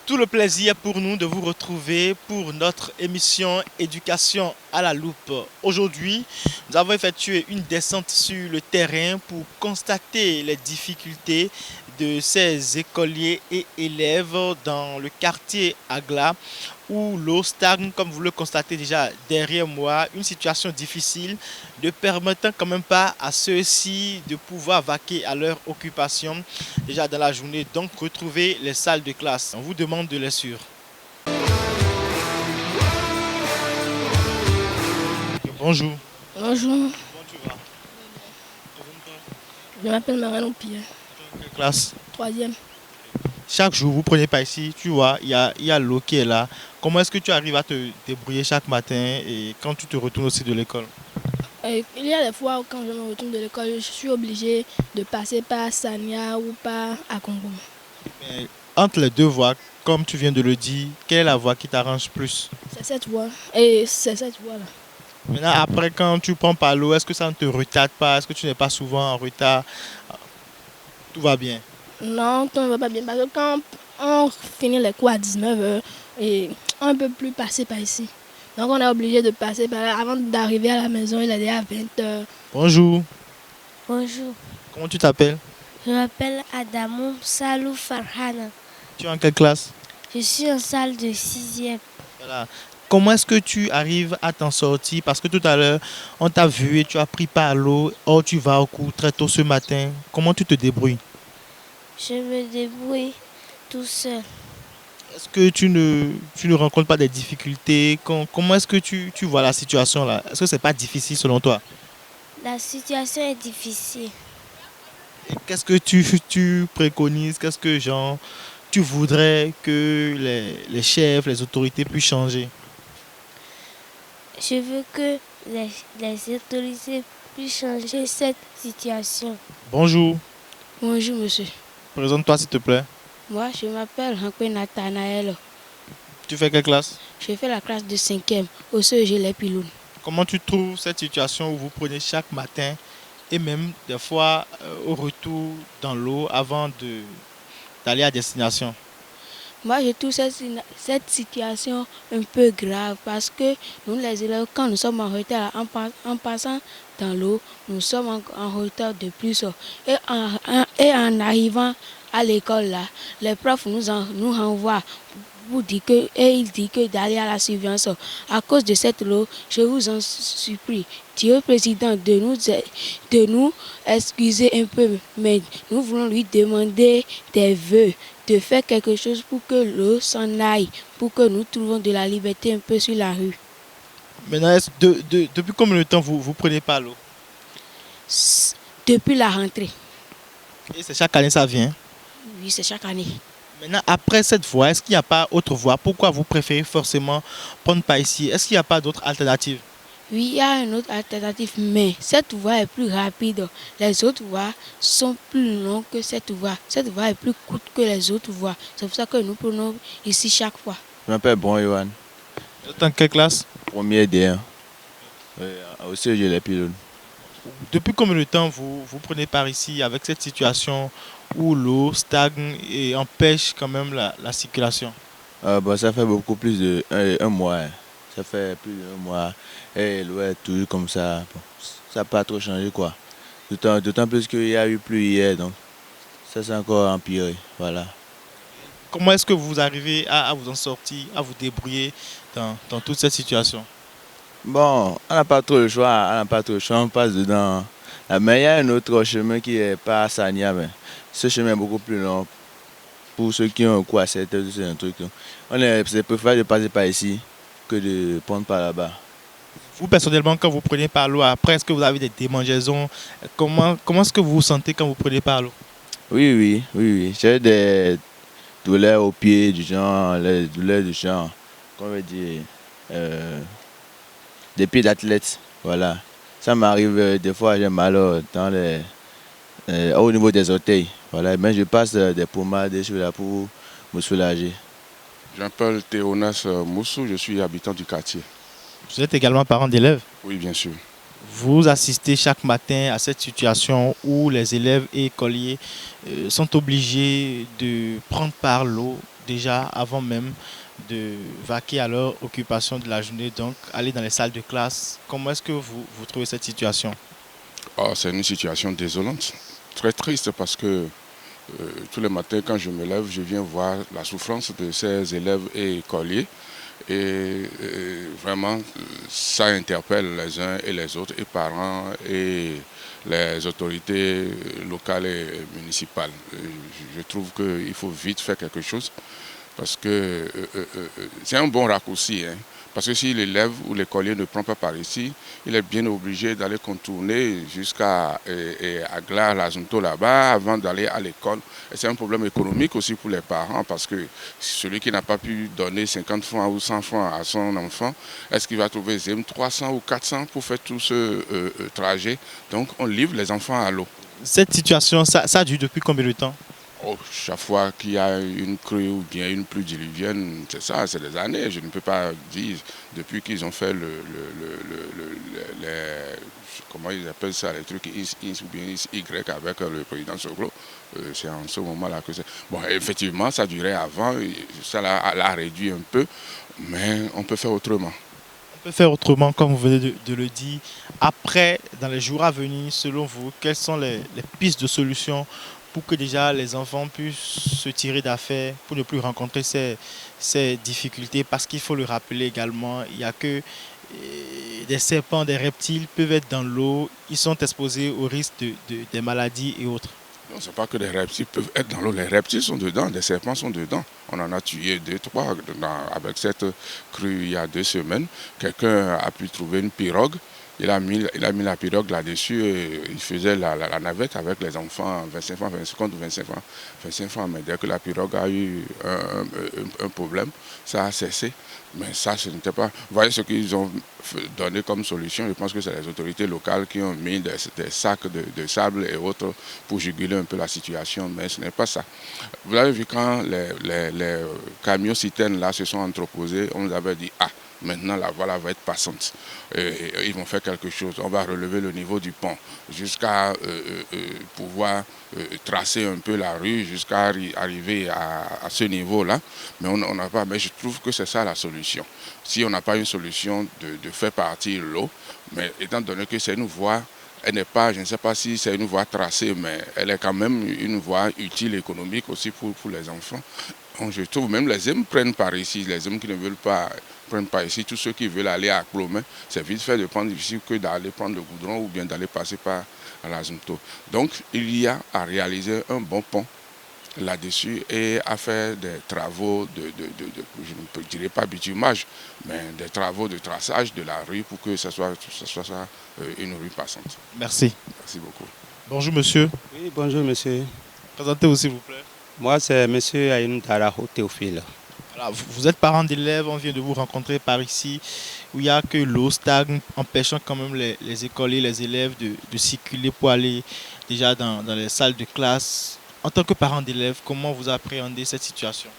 Tout le plaisir pour nous de vous retrouver pour notre émission Éducation à la loupe. Aujourd'hui, nous avons effectué une descente sur le terrain pour constater les difficultés de ces écoliers et élèves dans le quartier Agla où l'eau stagne, comme vous le constatez déjà derrière moi, une situation difficile ne permettant quand même pas à ceux-ci de pouvoir vaquer à leur occupation déjà dans la journée, donc retrouver les salles de classe. On vous demande de les suivre. Bonjour. Bonjour, Comment tu vas? je m'appelle Marianne Pierre, Quelle classe? troisième. Chaque jour, vous prenez par ici, tu vois, il y a l'eau qui est là. Comment est-ce que tu arrives à te débrouiller chaque matin et quand tu te retournes aussi de l'école? Il y a des fois où quand je me retourne de l'école, je suis obligée de passer par Sania ou par Akongo. Mais entre les deux voies, comme tu viens de le dire, quelle est la voie qui t'arrange plus? C'est cette voie. Et c'est cette voie-là. Maintenant, après, quand tu prends par l'eau, est-ce que ça ne te retarde pas? Est-ce que tu n'es pas souvent en retard? Tout va bien. Non, tout ne va pas bien parce que quand on finit les cours à 19h, et on ne peut plus passer par ici. Donc on est obligé de passer par là. Avant d'arriver à la maison, il est déjà 20h. Bonjour, Bonjour, comment tu t'appelles? je m'appelle Adamou Salou Farhana. Tu es en quelle classe? Je suis en salle de sixième. Voilà. Comment est-ce que tu arrives à t'en sortir? Parce que tout à l'heure, on t'a vu et tu as pris par l'eau. Or, tu vas au cours très tôt ce matin. Comment tu te débrouilles? Je me débrouille tout seul. Est-ce que tu ne rencontres pas des difficultés? Comment est-ce que tu vois la situation là? Est-ce que c'est pas difficile selon toi? La situation est difficile. Et qu'est-ce que tu préconises? Qu'est-ce que genre, tu voudrais que les chefs, les autorités puissent changer? Je veux que les autorités puissent changer cette situation. Bonjour, Bonjour monsieur. présente-toi s'il te plaît. Moi, je m'appelle Rankwe Nathanaël. Tu fais quelle classe? Je fais la classe de 5e au CEG Les Pylones. Comment tu trouves cette situation où vous prenez chaque matin et même des fois au retour dans l'eau avant d'aller à destination? Moi, je trouve cette situation un peu grave parce que nous, les élèves, quand nous sommes en retard, en passant dans l'eau, nous sommes en retard de plus. Et en arrivant à l'école, là, les profs nous renvoient pour dire que, et ils disent que d'aller à la surveillance. À cause de cette eau, je vous en supplie, Dieu président, de nous excuser un peu, mais nous voulons lui demander des vœux de faire quelque chose pour que l'eau s'en aille, pour que nous trouvions de la liberté un peu sur la rue. Maintenant, depuis combien de temps vous prenez pas l'eau? Depuis la rentrée. Et c'est chaque année ça vient. Oui, c'est chaque année. Maintenant, après cette voie, est-ce qu'il n'y a pas autre voie? Pourquoi vous préférez forcément prendre par ici? Est-ce qu'il n'y a pas d'autres alternatives? Oui, il y a une autre alternative, mais cette voie est plus rapide. Les autres voies sont plus longues que cette voie. Cette voie est plus courte que les autres voies. C'est pour ça que nous prenons ici chaque fois. Je m'appelle Bon Yohan, Dans quelle classe? premier D1. Aussi, j'ai les pylônes. Depuis combien de temps vous prenez par ici avec cette situation où l'eau stagne et empêche quand même la circulation? Ça fait beaucoup plus de un mois. Ça fait plus d'un mois. Et l'eau est toujours comme ça. Bon, ça n'a pas trop changé quoi. D'autant plus qu'il y a eu plus hier, donc ça s'est encore empiré. Voilà. Comment est-ce que vous arrivez à vous en sortir, à vous débrouiller dans toute cette situation? Bon, on n'a pas trop le choix. On n'a pas trop le choix. On passe dedans. Mais il y a un autre chemin qui est pas à Sania. Mais ce chemin est beaucoup plus long. Pour ceux qui ont un coup à 7 heures, c'est un truc. C'est préférable de passer par ici que de prendre par là-bas. Vous, personnellement, quand vous prenez par l'eau, après, est-ce que vous avez des démangeaisons? Comment est-ce que vous vous sentez quand vous prenez par l'eau? Oui, oui, oui, oui. J'ai des douleurs aux pieds du genre, les douleurs du genre, comment on va dire, des pieds d'athlète. Voilà. Ça m'arrive des fois, j'ai mal au niveau des orteils. Voilà. Mais je passe des pommades sur là pour me soulager. Je m'appelle Théonas Moussou, je suis habitant du quartier. Vous êtes également parent d'élèves. Oui, bien sûr. Vous assistez chaque matin à cette situation où les élèves et écoliers sont obligés de prendre par l'eau déjà avant même de vaquer à leur occupation de la journée, donc aller dans les salles de classe. Comment est-ce que vous trouvez cette situation? Oh, c'est une situation désolante, très triste parce que tous les matins quand je me lève, je viens voir la souffrance de ces élèves et écoliers. Et vraiment, ça interpelle les uns et les autres, et parents et les autorités locales et municipales. Je trouve qu'il faut vite faire quelque chose parce que c'est un bon raccourci. Hein. Parce que si l'élève ou l'écolier ne prend pas par ici, il est bien obligé d'aller contourner jusqu'à Agla, Lazunto là-bas, avant d'aller à l'école. Et c'est un problème économique aussi pour les parents, parce que celui qui n'a pas pu donner 50 francs ou 100 francs à son enfant, est-ce qu'il va trouver 300 ou 400 pour faire tout ce trajet? Donc on livre les enfants à l'eau. Cette situation, ça dure depuis combien de temps? Oh, chaque fois qu'il y a une crue ou bien une pluie diluvienne, c'est ça, c'est des années. Je ne peux pas dire depuis qu'ils ont fait comment ils appellent ça, les trucs X ou bien Y avec le président Soglo. C'est en ce moment-là que c'est. Bon, effectivement, ça durait avant, ça l'a réduit un peu, mais on peut faire autrement. On peut faire autrement, comme vous venez de le dire. Après, dans les jours à venir, selon vous, quelles sont les pistes de solutions pour que déjà les enfants puissent se tirer d'affaire, pour ne plus rencontrer ces difficultés? Parce qu'il faut le rappeler également, il n'y a que des serpents, des reptiles peuvent être dans l'eau, ils sont exposés au risque des maladies et autres. Non, ce n'est pas que les reptiles peuvent être dans l'eau. Les reptiles sont dedans, les serpents sont dedans. On en a tué 2, 3 avec cette crue il y a 2 semaines. Quelqu'un a pu trouver une pirogue. Il a mis la pirogue là-dessus et il faisait la navette avec les enfants, 25 francs, 25 francs. Mais dès que la pirogue a eu un problème, ça a cessé. Mais ça, ce n'était pas... Vous voyez ce qu'ils ont donné comme solution. Je pense que c'est les autorités locales qui ont mis des sacs de sable et autres pour juguler un peu la situation, mais ce n'est pas ça. Vous avez vu quand les camions citernes là se sont entreposés, on nous avait dit « Ah, maintenant la voie là va être passante. Et ils vont faire quelque chose. On va relever le niveau du pont jusqu'à pouvoir tracer un peu la rue jusqu'à arriver à ce niveau-là. Mais on n'a pas. Mais je trouve que c'est ça la solution. Si on n'a pas une solution de faire partir l'eau, mais étant donné que c'est une voie, elle n'est pas, je ne sais pas si c'est une voie tracée, mais elle est quand même une voie utile économique aussi pour les enfants. Donc, je trouve même les hommes prennent par ici, les hommes qui ne veulent pas prennent par ici, tous ceux qui veulent aller à Clomé, c'est vite fait de prendre difficile que d'aller prendre le goudron ou bien d'aller passer par l'Azumto. Donc il y a à réaliser un bon pont là-dessus et à faire des travaux je ne dirais pas bitumage, mais des travaux de traçage de la rue pour que ce soit une rue passante. Merci. Merci beaucoup. Bonjour monsieur. Oui, bonjour monsieur. Présentez-vous s'il vous plaît. Moi c'est monsieur Aïnou Taraho Théophile. Voilà, vous êtes parent d'élèves, on vient de vous rencontrer par ici, où il n'y a que l'eau stagne, empêchant quand même les écoliers, les élèves de circuler pour aller déjà dans les salles de classe. En tant que parent d'élèves, comment vous appréhendez cette situation?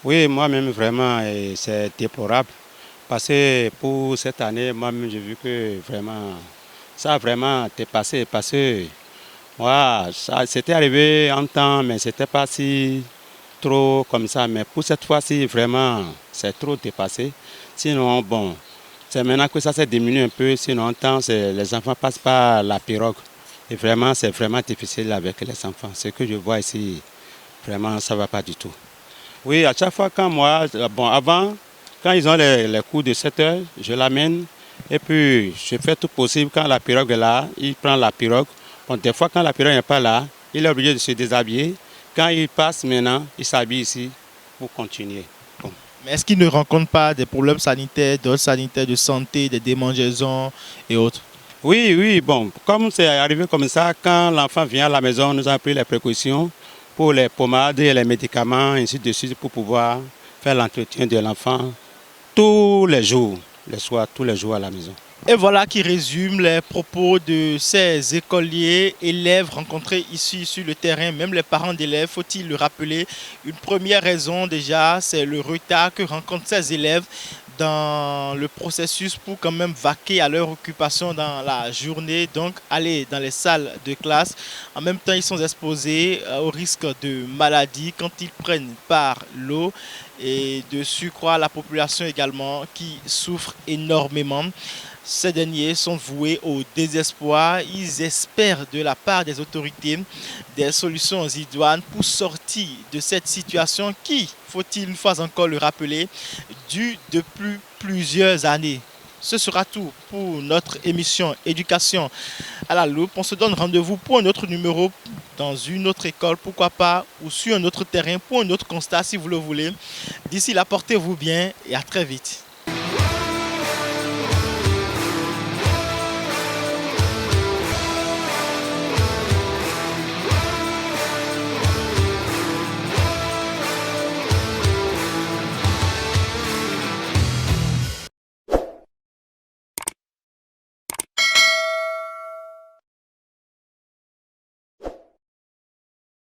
Oui, moi-même vraiment, c'est déplorable. Parce que pour cette année, moi-même j'ai vu que vraiment, ça a vraiment dépassé. Parce que moi, ça c'était arrivé en temps, mais c'était pas si trop comme ça. Mais pour cette fois-ci, vraiment, c'est trop dépassé. Sinon, bon, c'est maintenant que ça s'est diminué un peu. Sinon, en temps, les enfants passent par la pirogue. Et vraiment, c'est vraiment difficile avec les enfants. Ce que je vois ici, vraiment, ça ne va pas du tout. Oui, à chaque fois, quand moi, bon, avant, quand ils ont les cours de 7 heures, je l'amène. Et puis, je fais tout possible. Quand la pirogue est là, il prend la pirogue. Bon, des fois, quand la pirogue n'est pas là, il est obligé de se déshabiller. Quand il passe maintenant, il s'habille ici pour continuer. Bon. Mais est-ce qu'il ne rencontre pas des problèmes sanitaires, d'autres sanitaires de santé, des démangeaisons et autres? Oui, bon, comme c'est arrivé comme ça, quand l'enfant vient à la maison, nous avons pris les précautions pour les pommades et les médicaments, ainsi de suite, pour pouvoir faire l'entretien de l'enfant tous les jours, le soir, tous les jours à la maison. Et voilà qui résume les propos de ces écoliers, élèves rencontrés ici sur le terrain, même les parents d'élèves. Faut-il le rappeler, une première raison déjà, c'est le retard que rencontrent ces élèves dans le processus pour quand même vaquer à leur occupation dans la journée, donc aller dans les salles de classe. En même temps, ils sont exposés au risque de maladie quand ils prennent par l'eau, et de surcroît la population également qui souffre énormément. Ces derniers sont voués au désespoir. Ils espèrent de la part des autorités des solutions idoines pour sortir de cette situation qui, faut-il une fois encore le rappeler, dure depuis plusieurs années. Ce sera tout pour notre émission Éducation à la loupe. On se donne rendez-vous pour un autre numéro dans une autre école, pourquoi pas, ou sur un autre terrain pour un autre constat si vous le voulez. D'ici là, portez-vous bien et à très vite.